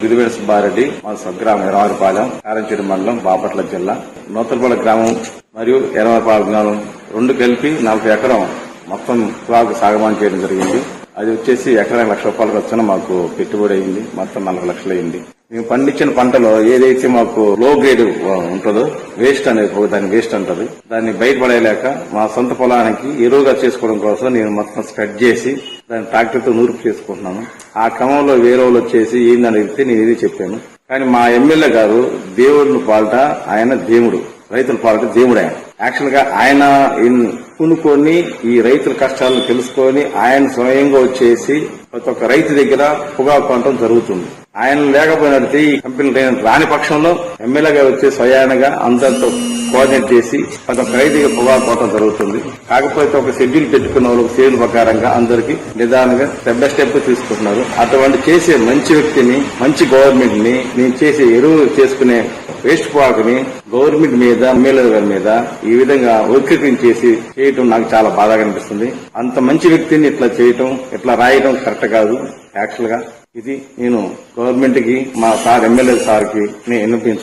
గిరివేడ సుబ్బారెడ్డి మా స్వగ్రామం ఎరవారిపాలెం, కారంచేడు మండలం, బాపట్ల జిల్లా. నూతలపల్లి గ్రామం మరియు ఎరవారిపాలెం గ్రామం రెండు కలిపి 40 ఎకరం మొత్తం పొగాకు సాగుమాన్ చేయడం జరిగింది. అది వచ్చేసి ఎకరానికి ₹1,00,000 వచ్చిన మాకు పెట్టుబడి అయింది. మొత్తం 40 లక్షలు అయింది. మేము పండించిన పంటలో ఏదైతే మాకు లో గ్రేడ్ ఉంటుందో వేస్ట్ అనేది దాన్ని వేస్ట్ అంటది, దాన్ని బయటపడేయలేక మా సొంత పొలానికి ఎరువుగా చేసుకోవడం కోసం నేను మొత్తం స్ప్రెడ్ చేసి దాన్ని ట్రాక్టర్ తో నూర్పు చేసుకుంటున్నాను. ఆ క్రమంలో వేరే వాళ్ళు వచ్చేసి ఏందని అడిగితే నేను ఇది చెప్పాను. కానీ మా ఎమ్మెల్యే గారు దేవుడిని పాలట ఆయన దేవుడు, రైతుల పాలట దేవుడు. ఆయన యాక్చువల్ గా ఆయన కొనుక్కొని ఈ రైతుల కష్టాలను తెలుసుకొని ఆయన స్వయంగా వచ్చేసి ప్రతి ఒక్క రైతు దగ్గర పొగాకు కొనడం జరుగుతుంది. ఆయన లేకపోయినట్టు ఈ కంపెనీలు రాని పక్షంలో ఎమ్మెల్యేగా వచ్చి స్వయానగా అందరితో కోఆర్డినేట్ చేసి ప్రతి ఒక్క రైతుగా పొగాకు కొనడం జరుగుతుంది. కాకపోతే ఒక షెడ్యూల్ పెట్టుకున్న వాళ్ళకి షెడ్యూల్ ప్రకారంగా అందరికి నిదానంగా స్టెప్ బై స్టెప్ తీసుకుంటున్నారు. అటువంటి చేసే మంచి వ్యక్తిని, మంచి గవర్నమెంట్ ని, నేను చేసే ఎరువు చేసుకునే వేస్ట్ పొగాకుని గవర్నమెంట్ మీద, ఎమ్మెల్యే గారి మీద ఈ విధంగా వక్రీకరించేసి చేయటం నాకు చాలా బాధగా అనిపిస్తుంది. అంత మంచి వ్యక్తిని ఇట్లా చేయటం, ఇట్లా రాయటం కరెక్ట్ కాదు. యాక్చువల్ గా ఇది నేను గవర్నమెంట్ కి, మా సార్ ఎమ్మెల్యే సార్ కి నేను విన్నపించాను.